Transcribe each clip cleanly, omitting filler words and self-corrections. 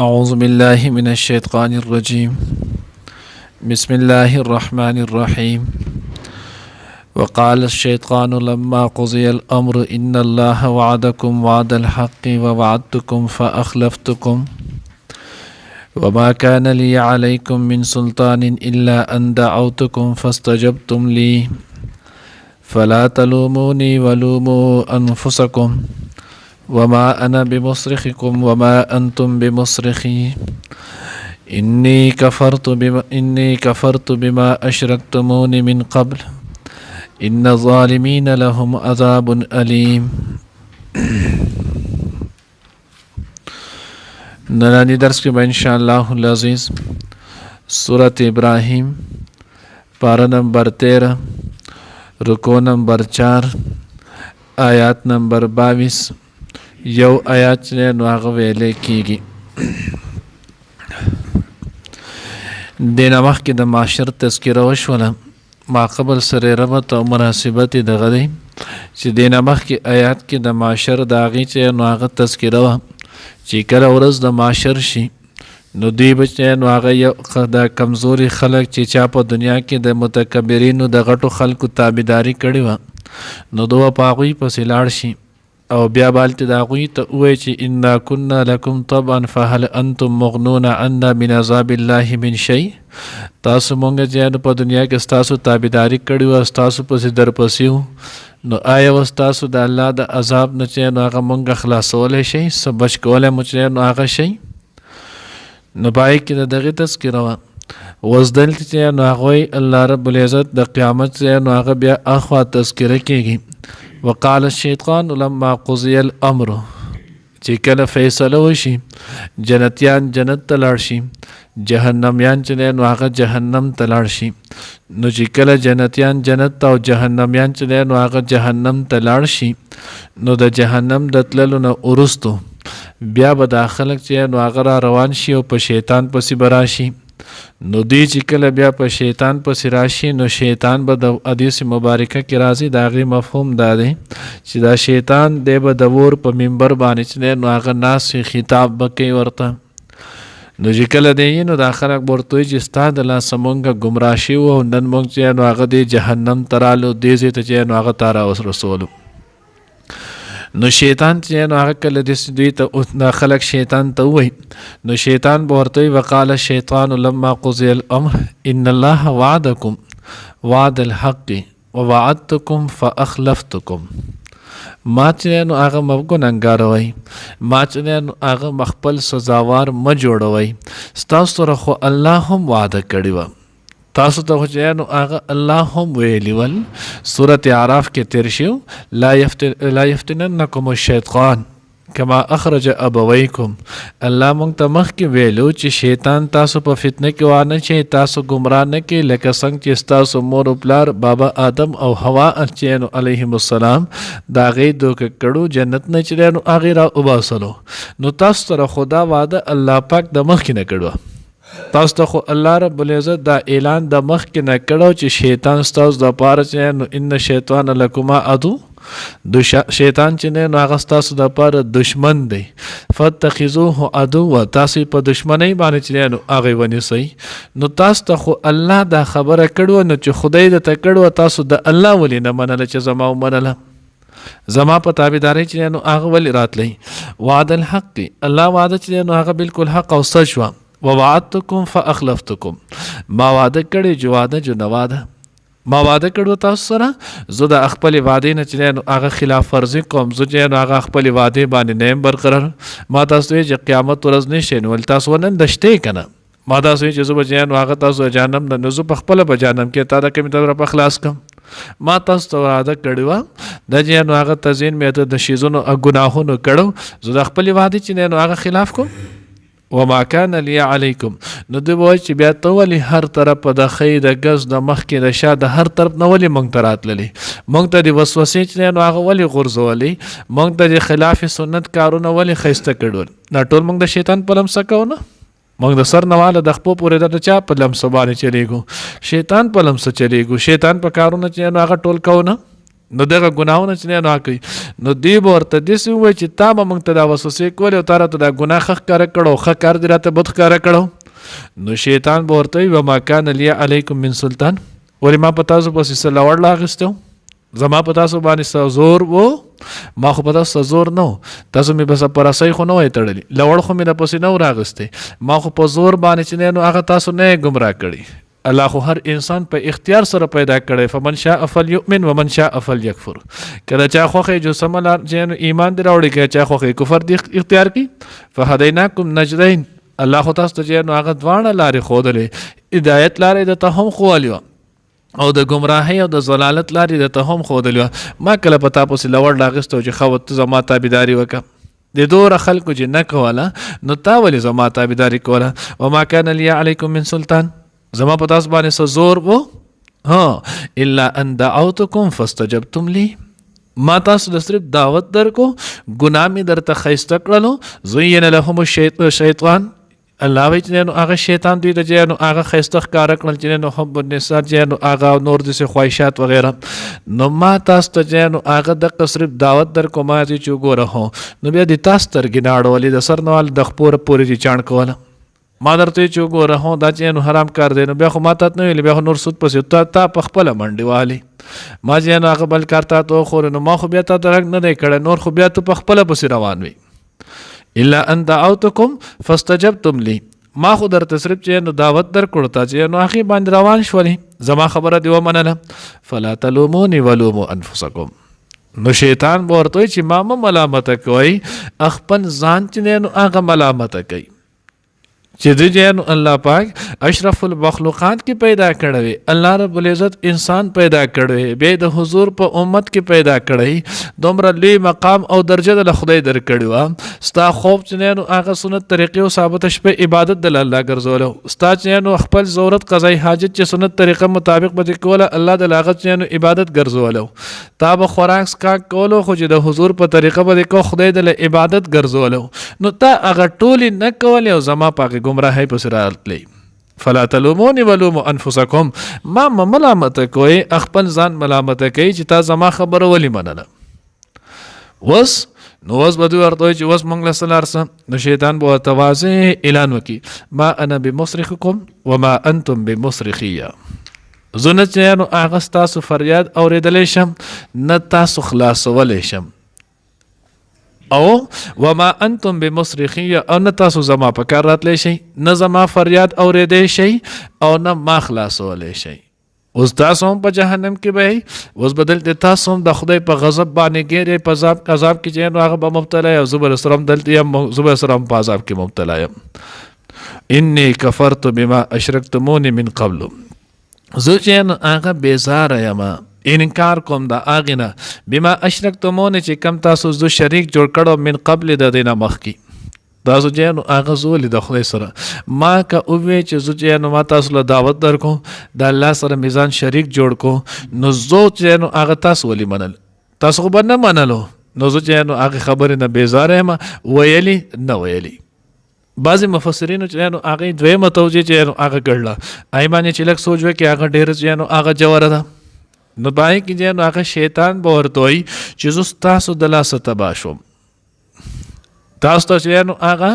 أعوذ بالله من الشيطان الرجيم بسم الله الرحمن الرحيم وقال الشيطان لما قضي الأمر إن الله وعدكم وعد الحق ووعدتكم فأخلفتكم وما كان لي عليكم من سلطان إلا أن دعوتكم فاستجبتم لي فلا تلوموني ولوموا أنفسكم وما أنا بمصرخكم وما أنتم بمصرخي إني كفرت بما أشركتموني من قبل إن الظالمين لهم عذاب أليم. ننانی درس کے انشاءاللہ العزیز سورۃ ابراہیم پارہ نمبر 13 رکوع نمبر 4 آیات نمبر 22 یو آیات چې نو هغه ویلې کیږي. دینه مخکې د معاشر تذکره وشوله، ما قبل سره ربط او مناسبت دغه دی چې دینه مخکې آیات کې د معاشر د هغې چې نو هغه تذکره وه چې کله ورځ د معاشر شي نو دوی به چې نو هغه یو د کمزوري خلک چې چا په دنیا کې د متکبرینو د غټو خلکو تابعداري کړې وه نو دوی په هغوی پسې لاړ شي او بیا بالته د هغوی ته ووایي چې انا کنا لکم طبعا فهل انتم مغنون عنا من عذاب الله من شیء. تاسو مونږ چې په دنیا کې ستاسو تابعداري کړې وه، ستاسو پسې درپسې وو، نو آیا اوس تاسو د الله د عذاب نه چې نو هغه مونږ خلاصولی شئ، څه بچ کولی مو چې نو هغه شئ؟ نو په هغې کې د دغې تذکره وه. اوس دلته چې نو هغوی الله رب العزت د قیامت چې نو هغه بیا اخوا تذکره کېږي. وقال الشیطان لما قضی الامر، چې کله فیصله وشي جنتیان جنت ته لاړ شي، جهنمیان چې نو هغه جهنم ته لاړ شي. نو چې کله جنتیان جنت ته او جهنمیان چې نو هغه جهنم ته لاړ شي نو د جهنم د تللو نه وروستو بیا به دا خلک چې نو هغه را روان شي او په شیطان پسې به راشي. نو دی چې کله بیا په شیطان پسې راشي نو شیطان به د حدیث مبارکه کې راځي، د هغې مفهوم دا دی چې دا شیطان دی به د ور په منبر باندې چې نو هغه ناست خطاب به کوي ورته. نو چې کله دی نو دا خلک به ورته وایي چې ستا د لاسه مونږ ګمراه شوي وو او نن مونږ چې نو هغه دی جهنم ته رالو، دې ځای ته چې نو هغه تا راورسولو. نو شیطان چې نو هغه کله داسې دوی ته دا خلک شیطان ته ووایي نو شیطان به ورته وایي وقال الشیطان لما قضی الامر ان الله وعدکم وعد الحق ووعدتکم فاخلفتکم. ما چې نو هغه مه ګنهګاروئ، ما چې نو هغه خپل سزاوار مه جوړوئ، ستاسو سره خو الله هم وعده کړې وه، تاسو ته خو چې نو هغه الله هم ویلي ول. سورت اعراف کې تیر شو لا یفتننکم الشیطان کما اخرج ابویکم. الله مونږ ته مخکې ویلو چې شیطان تاسو په فتنه کې وانه چې تاسو ګمراه نه کړي، لکه څنګه چې ستاسو مور او پلار بابا آدم او حوا چې نو علیهم السلام د هغې دوکه کړو، جنت نه چې نو هغې را وباسلو. نو تاسو سره خدا وعده الله پاک د مخکې نه کړو، تاسو ته خو الله رب العزت دا اعلان د مخکې نه کړو چې شیطان ستاسو دپاره چې نو ان شیطان لکما عدو، شیطان چې نو هغه ستاسو دپاره دشمن دی، فاتخذوه عدوا، تاسو په دشمنۍ باندې چې نو هغې ونیسئ. نو تاسو ته خو الله دا خبره کړو نو چې خدای درته کړو تاسو د الله ولې نه منله چې زما ومنله، زما په تابعدارۍ چې نو هغه ولې راتلی. وعد الحق، الله وعده چې نو هغه بالکل حق او سچ وه. ووعدتکم فاخلفتکم، ما وعده کړی جو وعده جو نه واده، ما وعده کړو تاسو سره زه د خپلې وعدې نه چې نو هغه خلاف ورزي کوم، زه چې نو هغه خپلې وعدې باندې نه یم برقرار. ما تاسو وایي چې قیامت ورځ نشي نو تاسو نن د شتې که نه، ما تاسو وایي چې زه به چې نو هغه تاسو جهنم نه، نو زه په خپله به جهنم کې تا د کومې طرفه په خلاص کړم. ما تاسو ته وعده کړې وه د چې نو هغه تزیین مې د شیزونو ګناهونو کړو، زه د خپلې وعدې چې نو هغه خلاف کوم. وما كان لي عليكم، نو دوی به وایي چې بیا ته ولې هر طرف د ښۍ د ګز د مخکې د شا د هر طرف نه ولې موږ ته راتللی، موږ ته د وسوسې چې نو هغه ولې غورځولی، موږ ته د خلاف سنت کارونه ولې ښایسته کړول. دا ټول موږ د شیطان په لمسه کوو نه، موږ د سر نه واله د خپو پورې د چا په لمسه باندې چلیږو، شیطان په لمسه چلیږو، شیطان په کارونه چې نو هغه ټول کوو نه. نو دغه ګناهونه چې نه کوي نو دی به ورته داسې ووایي چې تا به موږ ته دا وسوسې کولې او تا راته دا ګناه ښه ښکاره کړو ښه کار دې راته بد ښکاره کړو نو شیطان به ورته وایي وما کان لی علیکم من سلطان ولې ما په تاسو پسې څه لوړ راغستی و زما په تاسو باندې څه زور و ما خو په تاسو زور نه و تاسو مې بس په رسۍ خو نه وای تړلي لوړ خو مې دپسې نه و راغستی ما خو په زور باندې چې نو هغه تاسو نه یې ګمراه کړي الله خو هر انسان په اختیار سره پیدا کړی فمن شاء فلیؤمن ومن شاء فلیکفر کله چا خوښې جو سمه لار چې ایمان دې راوړي که چا خوښې کفر دې اختیار کړي فهدیناکم نجدین الله خو تاسو ته چې نو هغه دواړه لارې ښودلې هدایت لارې درته هم ښوولې وه او د ګمراهۍ او د ضلالت لارې درته هم ښودلې وه ما کله په تا پسې لوړ راغستی چې ښه ته زما تابعداري وکړه د دوره خلکو چې نه کوله نو تا ولې زما تابعداري کوله وما کان لی علیکم من سلطان زما په تاسو باندې څه زور و الا ان دعوتکم فاستجبتم لی ما تاسو د صرف دعوت درکو ګناه مې درته ښایسته کړلو زین لهم الشیطان الله وایي چې نو هغه شیطان دوی ته چې نو هغه ښایسته ښکاره کړل چې نو حب النساء چې نو هغه نور داسې خواهشات وغیره نو ما تاسو ته چې نو هغه دغه صرف دعوت درکو ما چې وګوره نو بیا د تاسو سترګې نه اړولې د سر نه د خپوره پورې چې چاڼ کوله ما درته چې وګوره دا چې نو حرام کار دی نو بیا خو ما ته نه ویلې بیا خو نور سود پسې تا په خپله منډې والې ما چې نو هغه بل کار تا ته وخورې نو ما خو بیا تا ته رنګ نه دی کړی نور خو بیا ته په خپله پسې روان وي الا ان دعوتکم فاستجبتم لی ما خو درته صرف چې نو دعوت درکړو تا چې نو هغې باندې روان شولې زما خبره دې ومنله فلا تلوموني ولومو انفسکم نو شیطان به ورته وایي چې ما مه ملامته کوئ خپل ځان چې نو هغه ملامته کوي چې د جن الله پاک اشرف المخلوقات کې پیدا کړی الله رب العزت انسان پیدا کړی به د حضور په امت کې پیدا کړی دومره لوی مقام او درجه د خدای در کړی و ستا خوب چې نو هغه سنت طریقې او ثابت شپه عبادت د الله ګرځولو ستا چې نو خپل ضرورت قضای حاجت چې سنت طریقه مطابق به کوله الله د لاغت چې نو عبادت ګرځولو تا به خوراک سکا کولو خو چې د حضور په طریقه به کو خدای د عبادت ګرځولو نو تا هغه ټولې نه کولې او زما پاک گمراهی پس راتلی فلا تلومونی ولومو انفسکم ما ملامت کوئی خپل ځان ملامت کوي چې تا زما خبره ولی منله وس نو وس بدو ورته چې وس موږ له سلارسه نو شیطان به ورته واضح اعلان وکړي ما انا بمصرخکم وما انتم بمصرخیه زه نه چې نو هغه ستاسو فریاد اورېدلی شم نه تاسو خلاصولی شم او وما انتم بمصرخیه او نه تاسو زما په کار راتلی شئ نه زما فریاد اورېدی شئ او نه ما خلاصولی شئ اوس تاسو هم په جهنم کې به اوس به دلته تاسو هم د خدای په غضب باندې ګیرئ په عذاب کې چې نو هغه به مبتلا یم زه به سره هم دلته یم زه به سره هم په عذاب کې مبتلا یم انی کفرت بما اشرکتمونی من قبل زه چې نو هغه بیزاره یم انکار کوم د هغې نه بما اشرکتمونی چې کم تاسو زه شریک جوړ کړو من قبل د دې نه مخکې تاسو چې نو هغه زولې د خدای سره ما که ووایې چې زه چې نو ما تاسو له دعوت درکو د الله سره میزان شریک جوړ کو نو زه چې نو هغه تاسو ولې منل تاسو خو به نه منلو نو زه چې نو هغې خبرې نه بیزاره یم ویلي نه ویلي بعضې مفسرینو چې نو هغې دویمه توجیه چې نو هغه کړله هغې باندې چې لږ سوچ وکړي هغه ډېره چې نو هغه جوره ده نو باندې کې چې نو هغه شیطان به ورته وایي چې زه ستاسو د لاسه تباه شوم تاسو ته چې نو هغه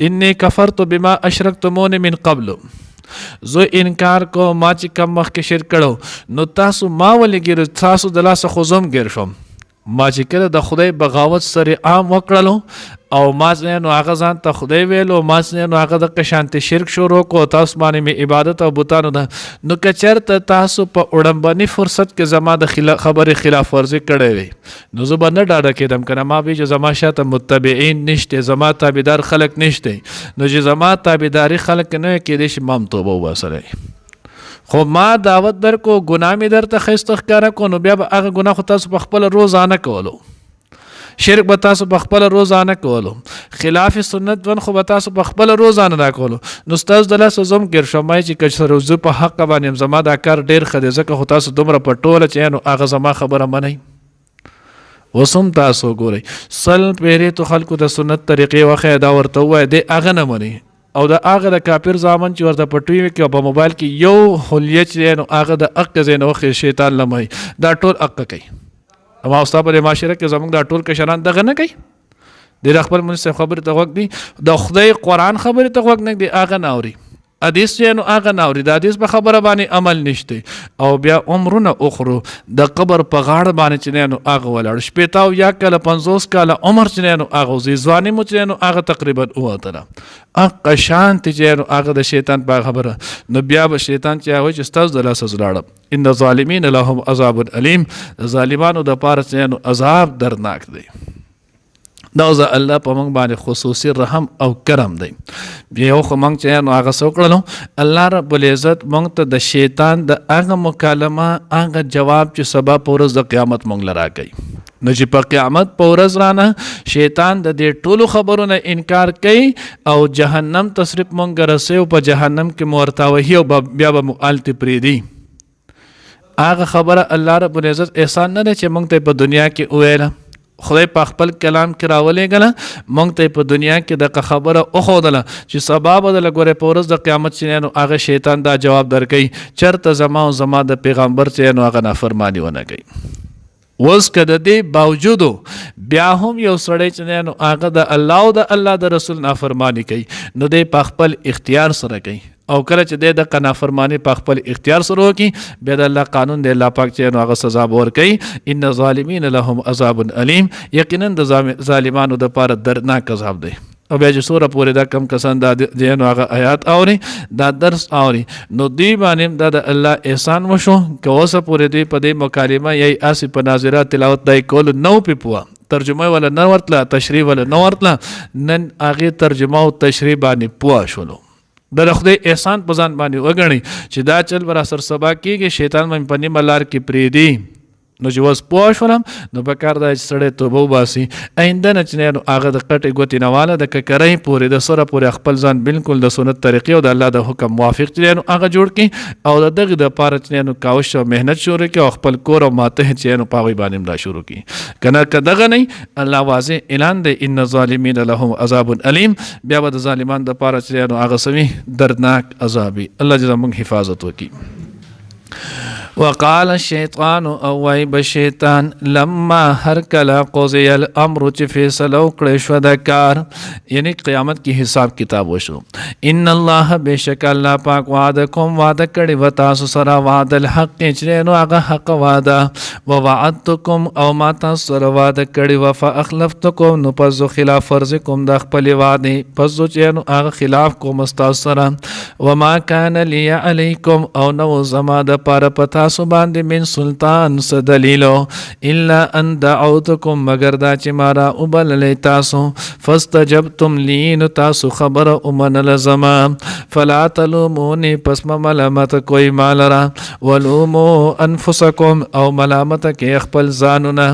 انی کفرت بما اشرکتمونی من قبل زه انکار کو ما چې کم مخکې شرک کړو نو تاسو ما ولې ګیر تاسو د لاسه خو زه هم ګیر شوم ما چې کله د خدای بغاوت سره عام وکړلو او ما چې نو هغه ځان ته خدای ویلو ما چې نو هغه د شانتي شرک شروع کو تاسو باندې مې عبادت او بوتانو ده نو که چېرته تاسو په وړاندې فرصت کې زما د خبرې خلاف ورزي کړی وي نو زه به نه ډاډه کېدم که نه ما به چې زما شاته متبعین نشته زما تابعدار خلک نشته نو چې زما تابعداري خلک نه کېدی شي ما هم توبه وباسلی خو ما دعوت درکو ګناه مې درته ښایسته ښکاره کو نو بیا به هغه ګناه خو تاسو په خپله روزانه کولو شرک به تاسو په خپله روزانه کولو خلاف سنت ون خو به تاسو په خپله روزانه دا کولو نو ستاسو د لاسه زه هم ګیر شوم چې که سره زه په حق باندې یم زما دا کار ډېر ښه دی ځکه خو تاسو دومره په ټوله چې نو هغه زما خبره منئ اوس هم تاسو ګورئ سل پیرې تو خلکو د سنت طریقې وښیه دا ورته ووایه دی هغه نه مني او د هغه د کافر زامن چې ورته پټوي کې او په موبایل کې یو حلیه چې نو هغه د حق ځای نه وخت شیطان لموي دا ټول حق کوي. اما استاد په معاشره کې زمونږ دا ټول کشران دغه نه کوي، د خپل منصف خبره ته وګ دی، د خدای قرآن خبره ته وګ نه دی، هغه نه اوري، حدیث چې نو هغه نه اوري، د حدیث په خبره باندې عمل نشته، او بیا عمرونه اخرو د قبر په غاړه باندې چې نو هغه ولاړ شپېته او یا کله 50 کاله عمر چې نو هغه زی ځواني مو چې نو هغه تقریبا اوتره اق شانت چې نو هغه د شیطان په خبره، نو بیا به شیطان چې هغه چې ستاسو د لاس زړه ان الظالمین لهم عذاب الیم، ظالمانو د پاره چې نو عذاب درناک دی. دا اوس الله په موږ باندې خصوصي رحم او کرم دی. بیا خو موږ چې نو هغه څه وکړلو، الله رب العزت موږ ته د شیطان د هغه مکالمه هغه جواب چې سبا په ورځ د قیامت موږ لرا کوي. نو چې په قیامت په ورځ رانه شیطان د دې ټولو خبرونه انکار کوي او جهنم تصرف مونږ رسي او په جهنم کې مورتاوهي او بیا به مؤالت پریدي. هغه خبره الله رب العزت احسان نه دی چې مونږ ته په دنیا کې وویله، خدای په خپل کلام کې راولېږله، مونږ ته په دنیا کې دغه خبره وښودله چې سبا به د ګورې په ورځ د قیامت چې نو هغه شیطان دا جواب درکوي چېرته زما او زما د پیغمبر چې نو هغه نافرماني ونه کوي. اوس که د دې باوجود بیا هم یو سړی چې نو هغه د الله او د الله د رسول نافرماني کوي، نو دی په خپل اختیار سره کوي، او کله چې د نافرمانی په خپل اختیار سره وکي بیا د الله قانون دی الله پاک چې نو هغه سزا ورکوي. ان الظالمین لهم عذاب الیم، یقینا د ظالمانو د پاره دردناک عذاب دی. او بیا چې سوره پورې دا کم کسان دا نو هغه آیات اوري دا درس اوري نو دی باندې دا د الله احسان وشو که اوسه پورې دی په دې مکالمه یی اسی په ناظرات تلاوت دای کول نو پوه ترجمه ولا نه ورتله تشریح ولا نه ورتله، نن هغه ترجمه او تشریح باندې پوه شولو. د خدای احسان په ځان باندې وګڼي چې دا چل برا سر سبا کېږي شیطان مې په نیمه لار کې پرېږدي. نو چې اوس پوه شولم نو پکار دا چې سړی توبه وباسي، آینده نه چې نو هغه د قټې ګوتې نه واله د ککرۍ پورې د سره پورې خپل ځان بالکل د سنت طریقې او د الله د حکم موافق چې نو هغه جوړ کړي او د دغه دپاره چې نو کاوش او محنت شروع کړي او خپل کور او ماته چې نو په هغوی باندې ملا شروع کړي. که نه که دغه نه الله واضح اعلان دی ان الظالمین لهم عذاب الیم، بیا به د ظالمان دپاره چې نو هغه سوي دردناک عذابي. الله دې زموږ حفاظت وکړي. وقال الشیطان او وای بشیطان لما هر کله قضی الامر چې فیصله وکړی شو د کار یعنی قیامت کی حساب کتاب وشو، ان الله بشک الله پاک وعده کوم وعده کړی و تاسو سره وعده الحق چې نو هغه حق وعده و وعدتکم او ما تاسو سره وعده کړی و فاخلفتکم نو پس خلاف فرض کوم د خپل وعده پس چې نو هغه خلاف کوم تاسو سره و ما کان لی علیکم او نو زما د پاره پتا تاسو باندې من سلطان څه دلیلو الا ان دعوتکم مگر دا چې مارا وبللی تاسو فاستجبتم لی نو تاسو خبره ومنله زما فلا تلومونی پس ملامت کوئی مالرا ولومو انفسکم او ملامت کې خپل ځانونه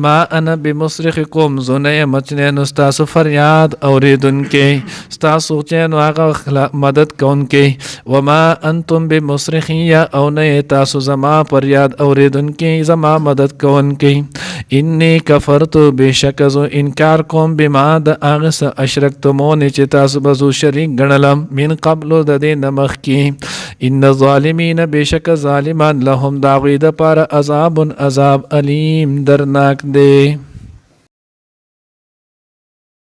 ما انا بمصرخکم زونه مچنه نو تاسو فریاد اوریدونکې تاسو چې نو هغه مدد کوونکې وما انتم بمصرخی او نه تاسو زما پریاد اوریدونکې زما مدد کوونکې انی کفرت بشک زو انکار کوم بما د هغه څه اشرکتمون چې تاسو به زو شریک ګڼلم من قبل د دې نه مخکې ان الظالمین بشک ظالمان لهم د هغوی دپاره عذاب علیم درناک دی.